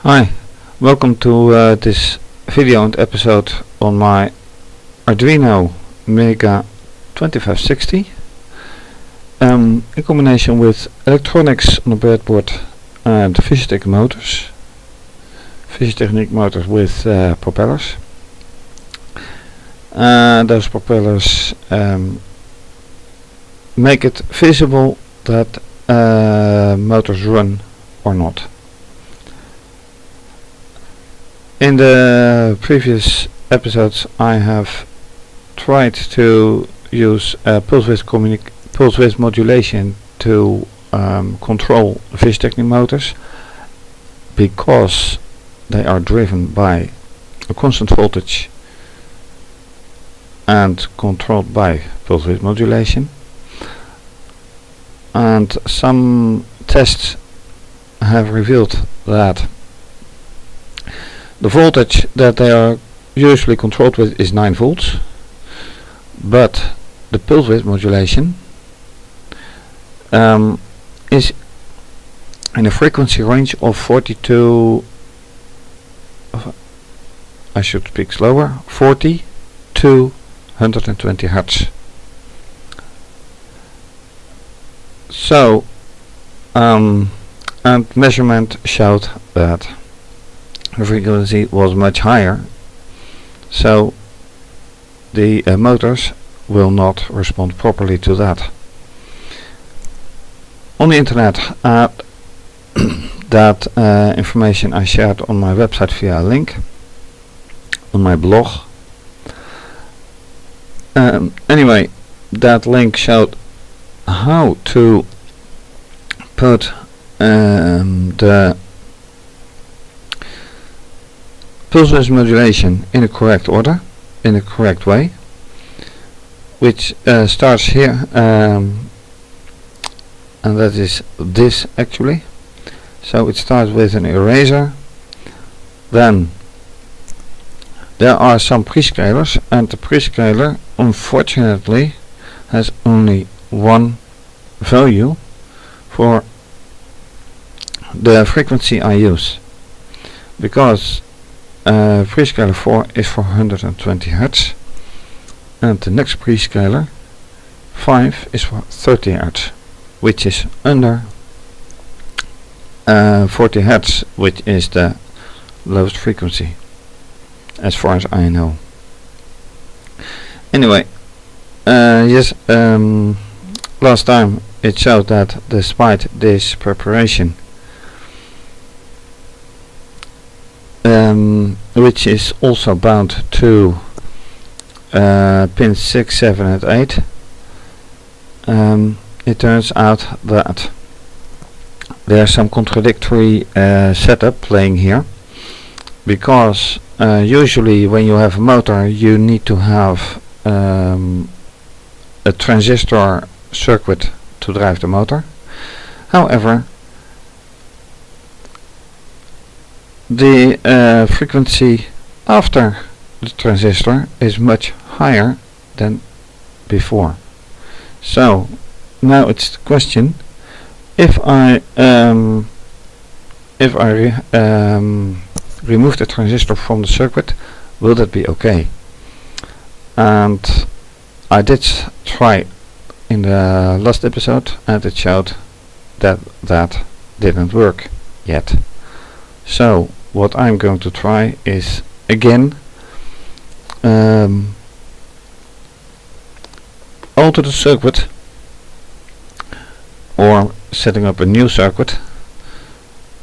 Hi, welcome to this video and episode on my Arduino Mega2560 in combination with electronics on the breadboard and fischertechnik motors. Fischertechnik motors with propellers. Those propellers make it visible that motors run or not. In the previous episodes I have tried to use pulse width modulation to control fischertechnik motors, because they are driven by a constant voltage and controlled by pulse width modulation. And some tests have revealed that the voltage that they are usually controlled with is 9 volts, but the pulse width modulation is in a frequency range of 40 to 120 Hertz. So, and measurement showed that the frequency was much higher, so the motors will not respond properly to that. On the internet, that information I shared on my website via a link on my blog. Anyway, that link showed how to put the pulse width modulation in a correct order, in a correct way, which starts here, and that is this actually. So it starts with an eraser, then there are some prescalers, and the prescaler unfortunately has only one value for the frequency I use, because prescaler 4 is for 120 Hertz, and the next prescaler 5 is for 30 Hertz, which is under 40 Hertz, which is the lowest frequency as far as I know. Anyway, yes, last time it showed that despite this preparation, which is also bound to pins 6, 7 and 8, it turns out that there's some contradictory setup playing here, because usually when you have a motor you need to have a transistor circuit to drive the motor. However, the frequency after the transistor is much higher than before. So now it's the question, if I remove the transistor from the circuit, will that be okay? And I did try in the last episode, and it showed that that didn't work yet. So what I'm going to try is again alter the circuit, or setting up a new circuit,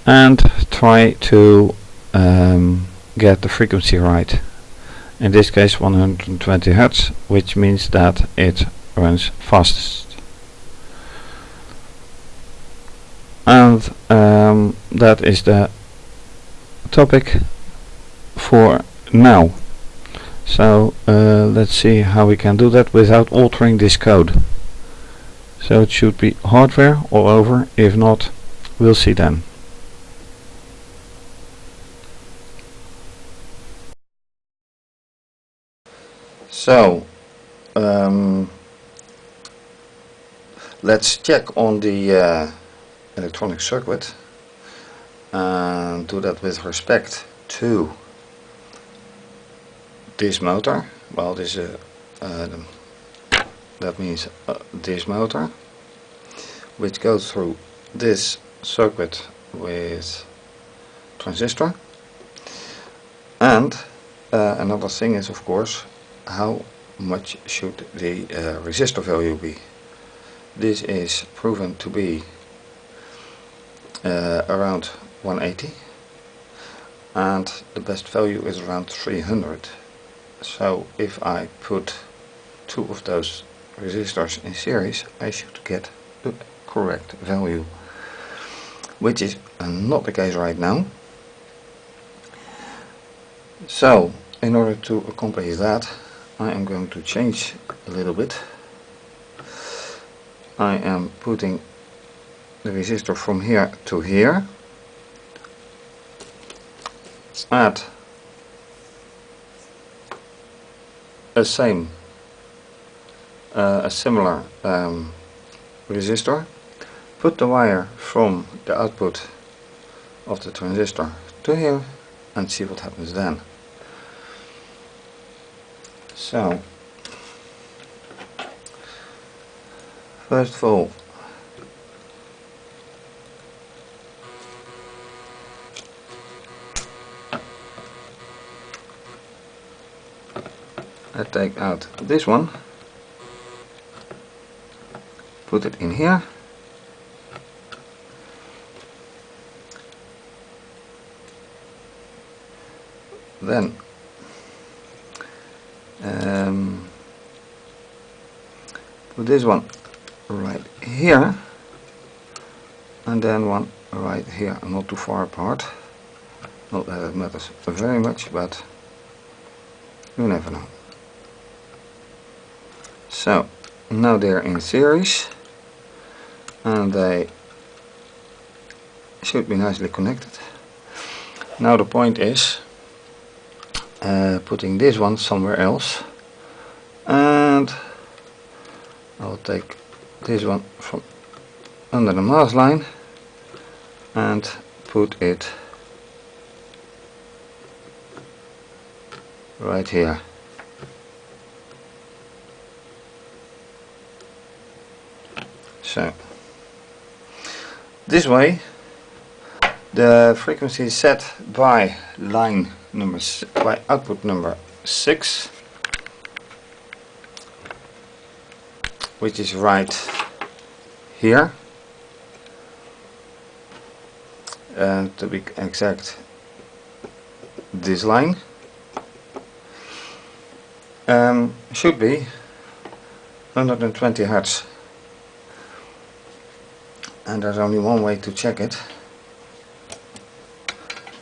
and try to get the frequency right. In this case 120 Hertz, which means that it runs fastest. And that is the topic for now. So let's see how we can do that without altering this code. So it should be hardware all over. If not, we'll see then. So let's check on the electronic circuit. and do that with respect to this motor. Well, this that means this motor, which goes through this circuit with transistor. And another thing is, of course, how much should the resistor value be. This is proven to be around 180, and the best value is around 300. So if I put two of those resistors in series, I should get the correct value, which is not the case right now. So in order to accomplish that, I am going to change a little bit. I am putting the resistor from here to here, add a similar resistor, put the wire from the output of the transistor to here, and see what happens then. So first of all, I take out this one, put it in here, then put this one right here, and then one right here, not too far apart. Not that it matters very much, but you never know. So now they're in series, and they should be nicely connected. Now the point is putting this one somewhere else, and I'll take this one from under the mask line and put it right here. So this way the frequency is set by by output number 6, which is right here, and to be exact, this line should be 120 Hertz, and there's only one way to check it.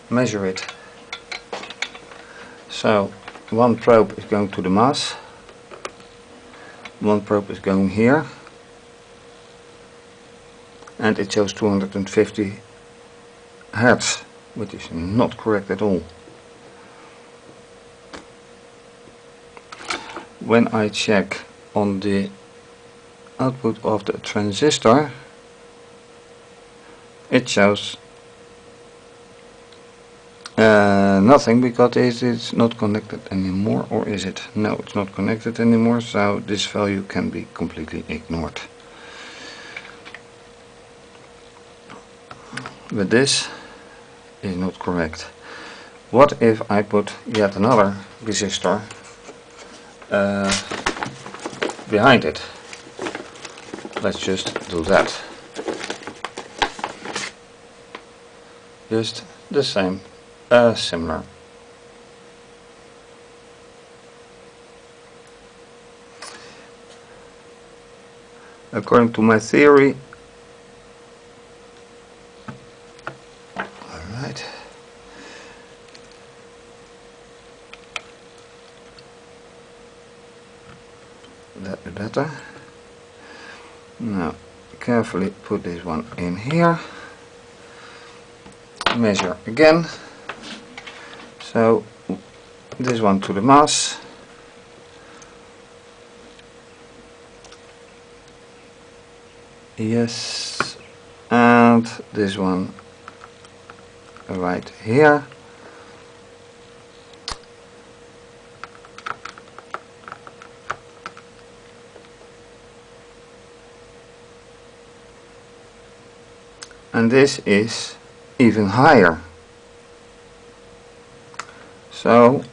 Measure it. So one probe is going to the mass, one probe is going here, and it shows 250 Hertz, which is not correct at all. When I check on the output of the transistor, it shows nothing, because it's not connected anymore. Or is it? No, it's not connected anymore, so this value can be completely ignored. But this is not correct. What if I put yet another resistor behind it? Let's just do that. Just the same, similar. According to my theory, alright, that be better. Now carefully put this one in here, measure again, so this one to the mass, yes, and this one right here. And this is even higher. So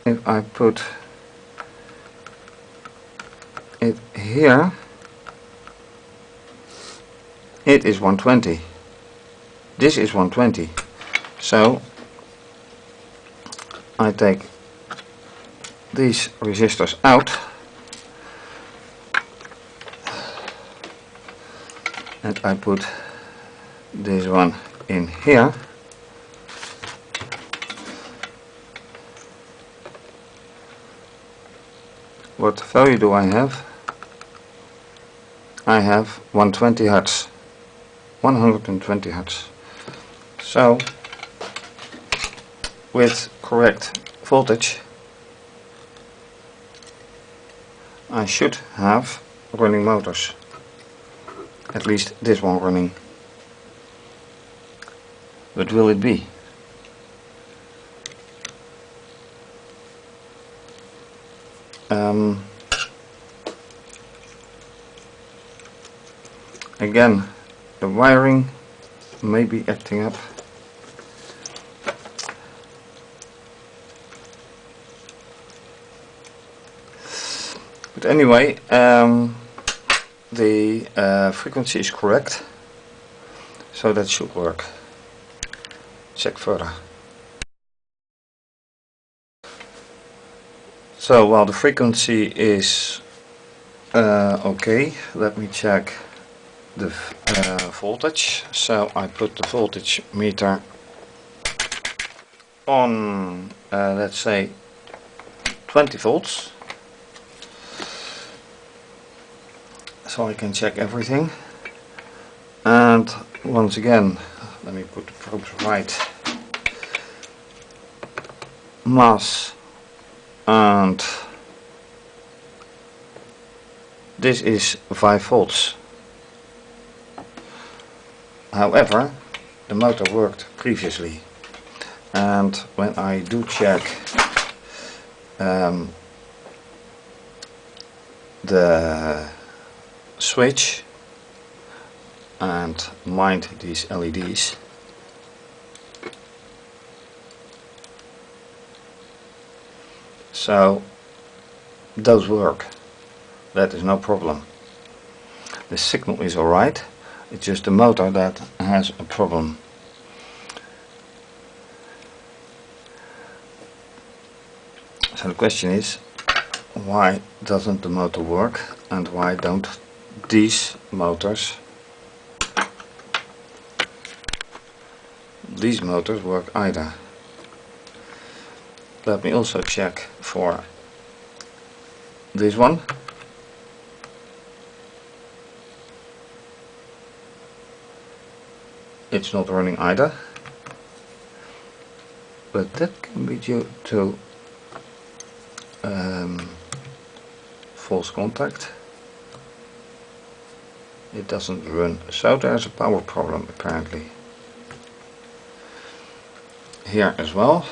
if I put it here, it is 120. This is 120. So I take these resistors out and I put this one in here. What value do I have? I have 120 Hertz. 120 Hertz. So with correct voltage I should have running motors. At least this one running. But will it be? Again, the wiring may be acting up. But anyway, the frequency is correct, so that should work. Check further. So while the frequency is okay, let me check the voltage. So I put the voltage meter on, let's say 20 volts, so I can check everything. And once again, let me put the probes right. Mass, and this is 5 volts. However, the motor worked previously, and when I do check the switch and mind these LEDs, so those work. That is no problem. The signal is alright. It's just the motor that has a problem. So the question is, why doesn't the motor work, and why don't these motors work either? Let me also check for this one. It's not running either, but that can be due to false contact. It doesn't run, so there's a power problem apparently. Here as well.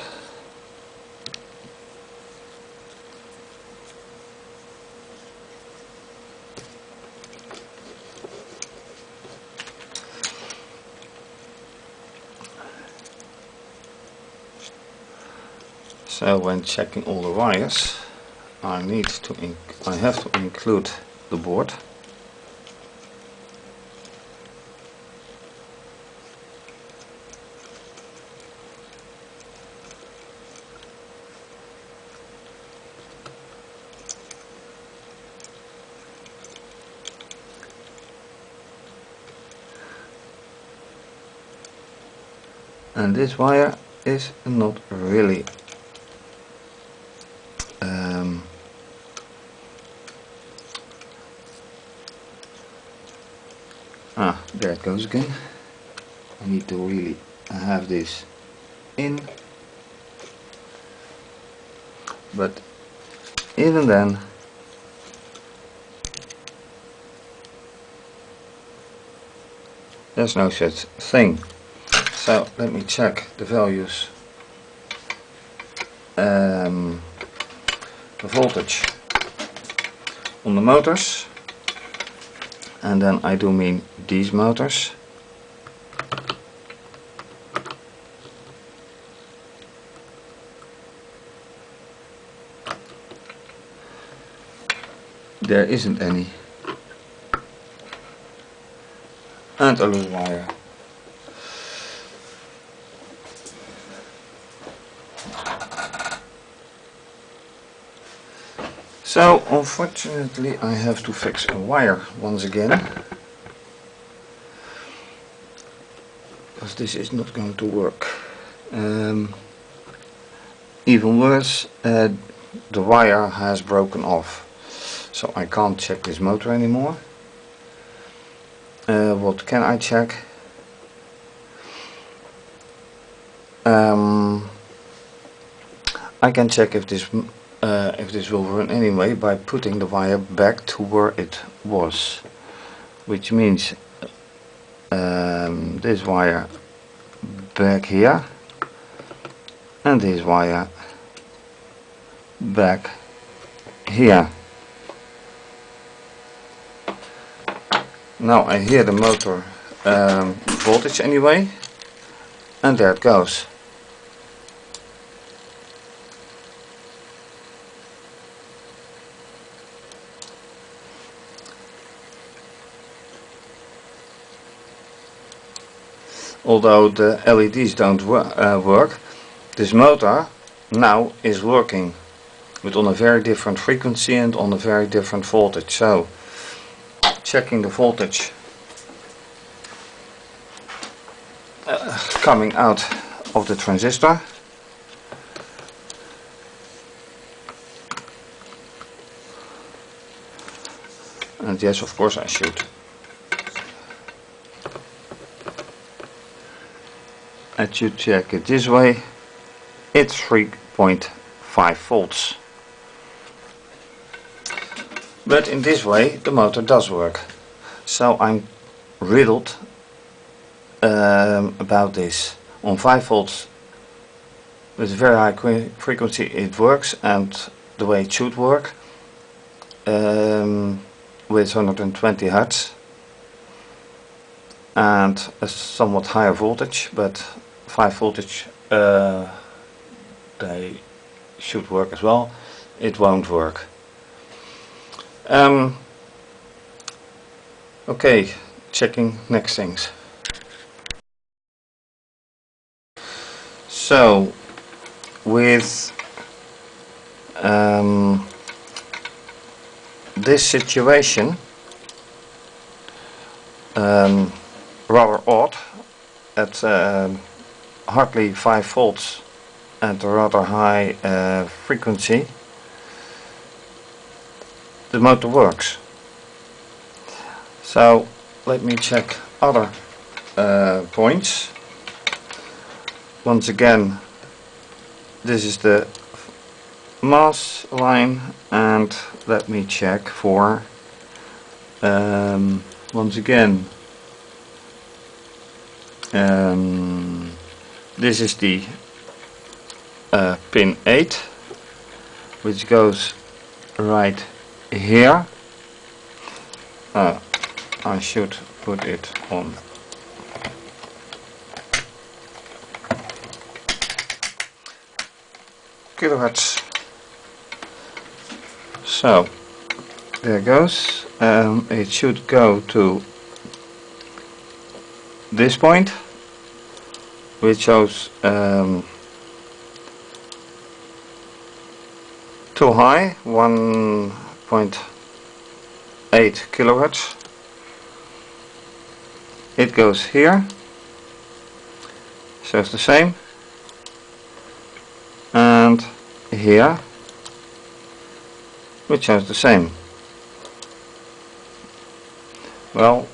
So when checking all the wires, I have to include the board. And this wire is not really there it goes again. I need to really have this in, but even then there's no such thing. So let me check the values, the voltage on the motors, and then I do mean these motors. There isn't any. And a loose wire. So unfortunately I have to fix a wire once again, because this is not going to work. Even worse, the wire has broken off, so I can't check this motor anymore. What can I check? I can check if this will run anyway by putting the wire back to where it was, which means this wire back here and this wire back here. Now I hear the motor voltage anyway, and there it goes. Although the LEDs don't work, this motor now is working, but on a very different frequency and on a very different voltage. So checking the voltage coming out of the transistor. And yes, of course I should. I should check it this way. It's 3.5 volts. But in this way the motor does work. So I'm riddled about this. On 5 volts with very high frequency it works, and the way it should work, with 120 Hz and a somewhat higher voltage, but 5 voltage they should work as well. It won't work. Okay, checking next things. So with this situation, rather odd, at hardly 5 volts and a rather high frequency, the motor works. So let me check other points. Once again, this is the mass line, and let me check for once again this is the pin 8, which goes right here. I should put it on kilohertz. So there goes. It should go to this point, which shows too high, 1.8 kilohertz. It goes here, shows the same, and here, which shows the same. Well,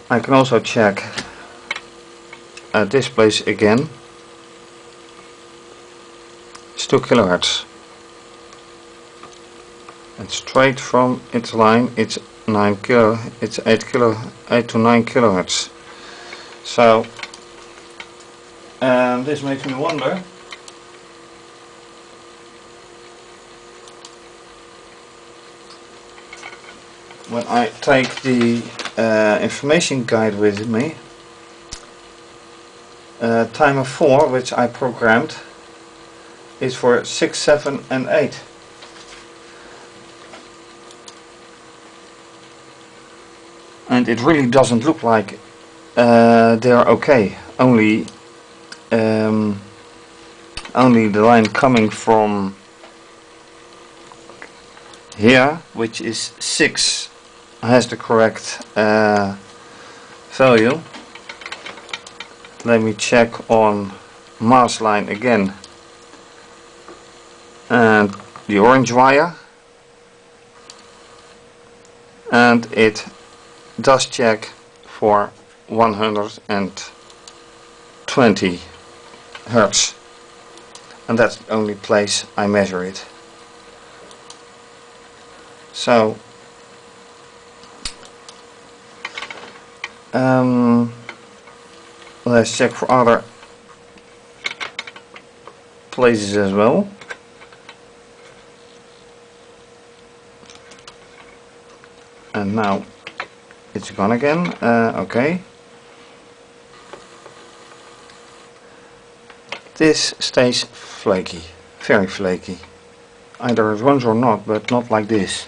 I can also check this place again. It's 2 kilohertz. And straight from its line it's it's 8 to 9 kilohertz. So this makes me wonder when I take the information guide with me, timer 4, which I programmed, is for 6, 7 and 8. And it really doesn't look like they're okay. Only the line coming from here, which is 6, has the correct value. Let me check on mass line again, and the orange wire, and it does check for 120 Hertz, and that's the only place I measure it. So let's check for other places as well. And now it's gone again. Okay. This stays flaky, very flaky. Either it runs or not, but not like this.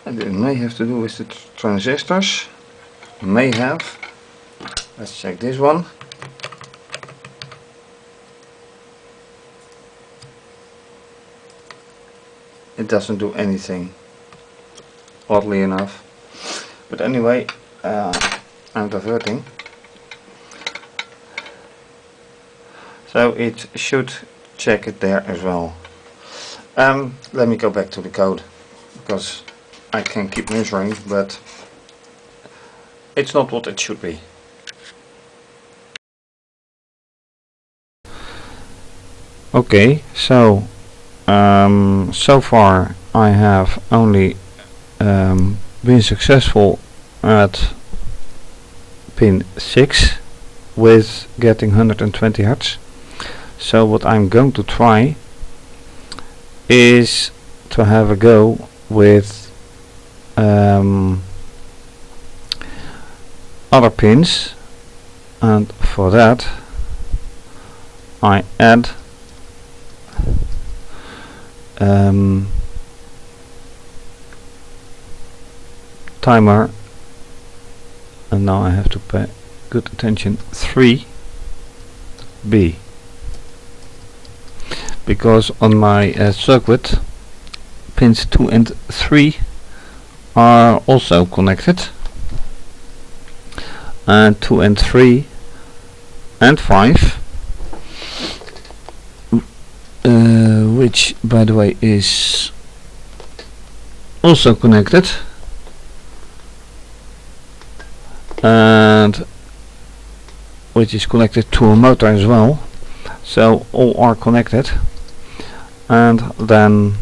And it may have to do with the transistors. May have. Let's check this one. It doesn't do anything, oddly enough. But anyway, I'm diverting. So it should check it there as well. Let me go back to the code, because I can keep measuring, but it's not what it should be. Okay, so so far I have only been successful at pin 6 with getting 120 Hertz. So what I'm going to try is to have a go with other pins, and for that I add timer, and now I have to pay good attention, 3B, because on my circuit pins 2 and 3 are also connected, and 2 and 3 and 5, which by the way is also connected, and which is connected to a motor as well. So all are connected, and then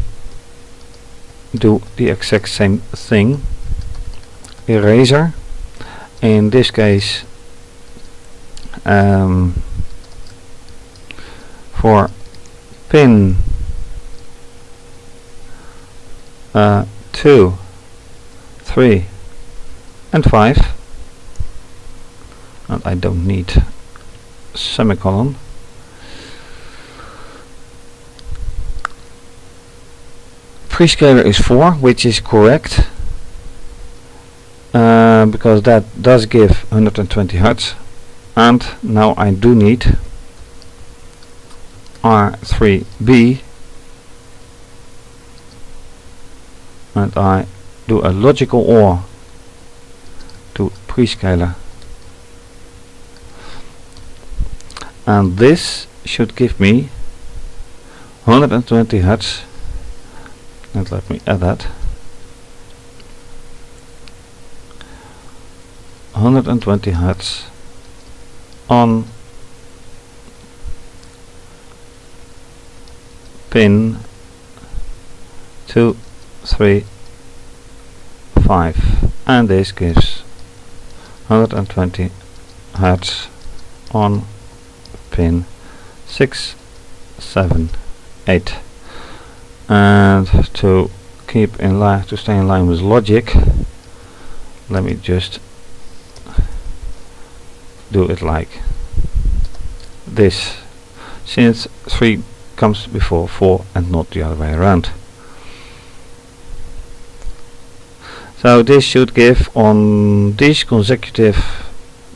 do the exact same thing. Eraser, in this case for pin 2, 3 and 5, and I don't need semicolon. Prescaler is 4, which is correct, because that does give 120 Hertz, and now I do need R3B, and I do a logical OR to prescaler, and this should give me 120 Hertz, and let me add that, 120 Hertz on pin 2, 3, 5, and this gives 120 Hertz on pin 6, 7, 8. And to keep in line, to stay in line with logic, let me just do it like this, since 3 comes before 4 and not the other way around. So this should give on these consecutive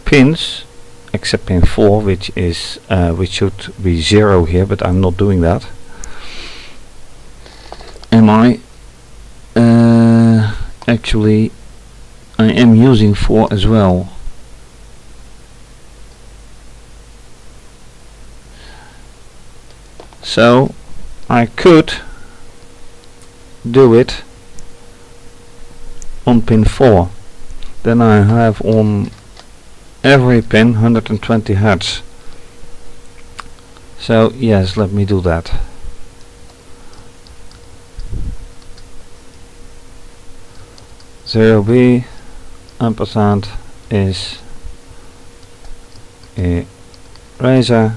pins, except pin 4, which is which should be 0 here, but I'm not doing that. Actually I am using 4 as well. So I could do it on pin 4. Then I have on every pin 120 Hertz. So yes, let me do that. Zero B ampersand is eraser.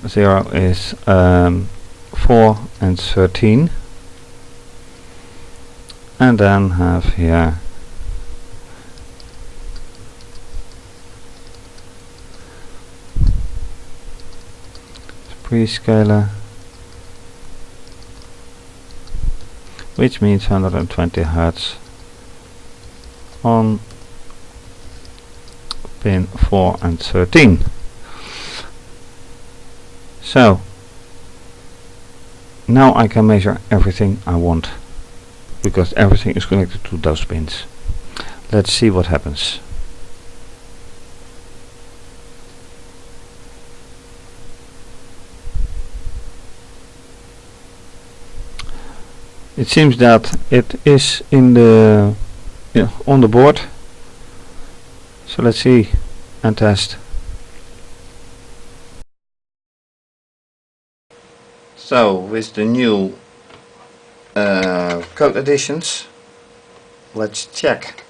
0 is 4 and 13, and then have here prescaler, which means 120 Hertz on pin 4 and 13. So now I can measure everything I want, because everything is connected to those pins. Let's see what happens. It seems that it is in the on the board. So let's see and test. So with the new code additions, let's check.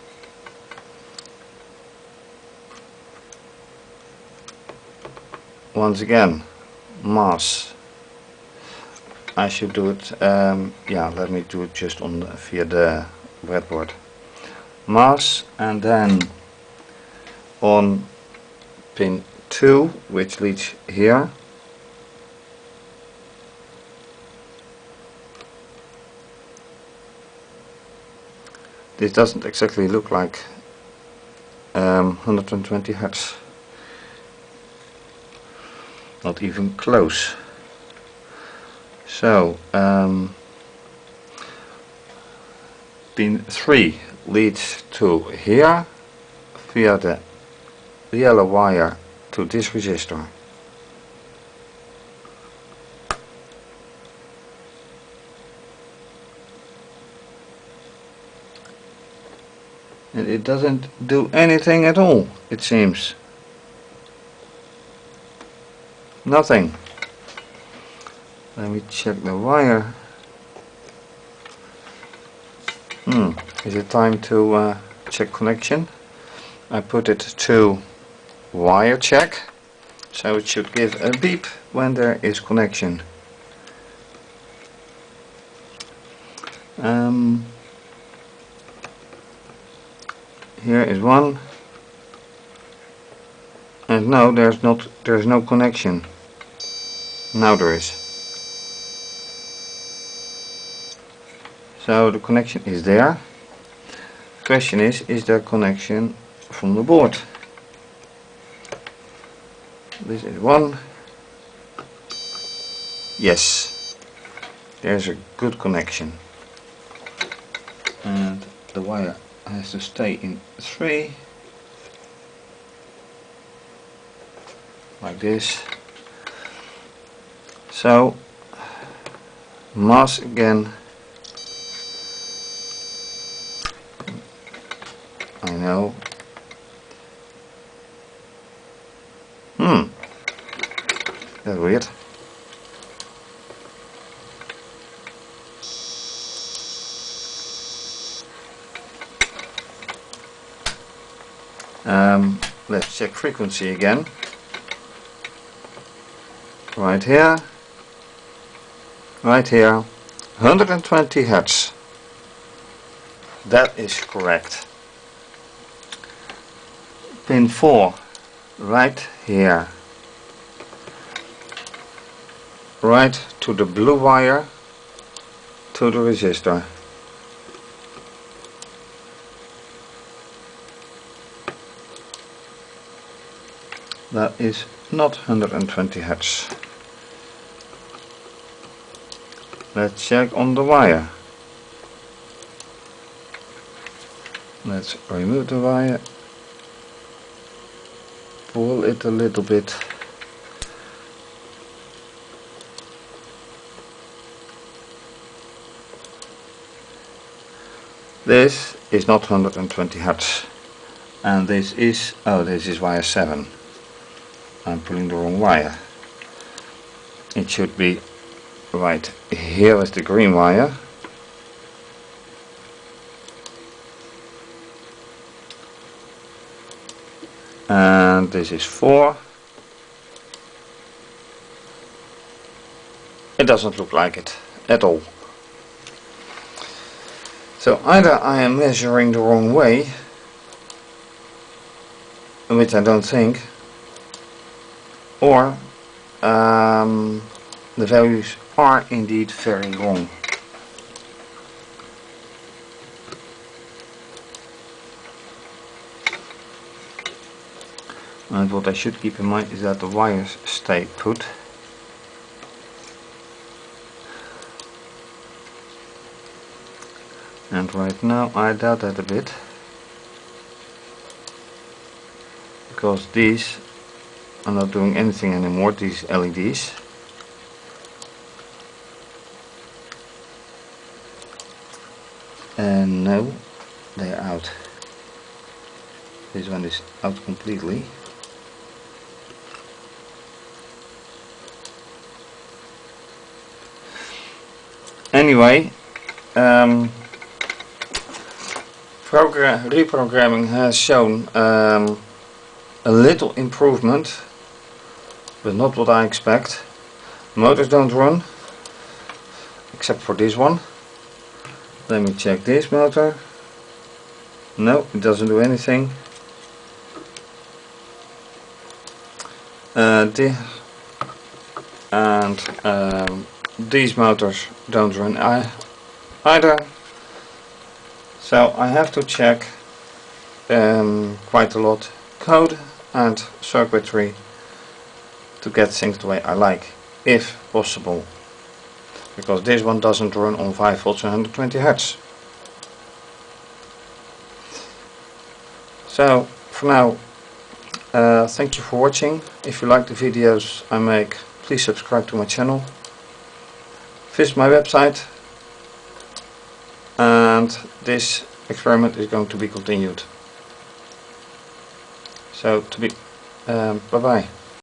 Once again, mass. I should do it, yeah, let me do it just on via the breadboard. Mass, and then on pin 2, which leads here, this doesn't exactly look like 120 Hertz, not even close. So pin 3 leads to here via the yellow wire to this resistor. And it doesn't do anything at all, it seems. Nothing. Let me check the wire. Is it time to check connection? I put it to wire check, so it should give a beep when there is connection. Here is one, and no, there's no connection. Now there is. So the connection is there. Question is there connection from the board? This is one. Yes, there's a good connection. And the wire has to stay in 3, like this. So mass again. I know. That Let's check frequency again. Right here, 120 Hertz. That is correct. Pin 4, right here, right to the blue wire to the resistor. That is not 120 Hertz. Let's check on the wire. Let's remove the wire, pull it a little bit. This is not 120 Hertz, and this is wire 7. I'm pulling the wrong wire. It should be right here is the green wire. And this is 4. It doesn't look like it at all. So either I am measuring the wrong way, which I don't think, or the values are indeed very wrong. And what I should keep in mind is that the wires stay put. And right now I doubt that a bit, because these are not doing anything anymore, these LEDs. And no, they are out. This one is out completely. Anyway, reprogramming has shown a little improvement, but not what I expect. Motors don't run, except for this one. Let me check this motor. No, it doesn't do anything. These motors don't run either. So I have to check quite a lot code and circuitry to get things the way I like, if possible, because this one doesn't run on 5 volts and 120 Hertz. So for now, thank you for watching. If you like the videos I make, please subscribe to my channel, visit my website, and this experiment is going to be continued. So bye bye.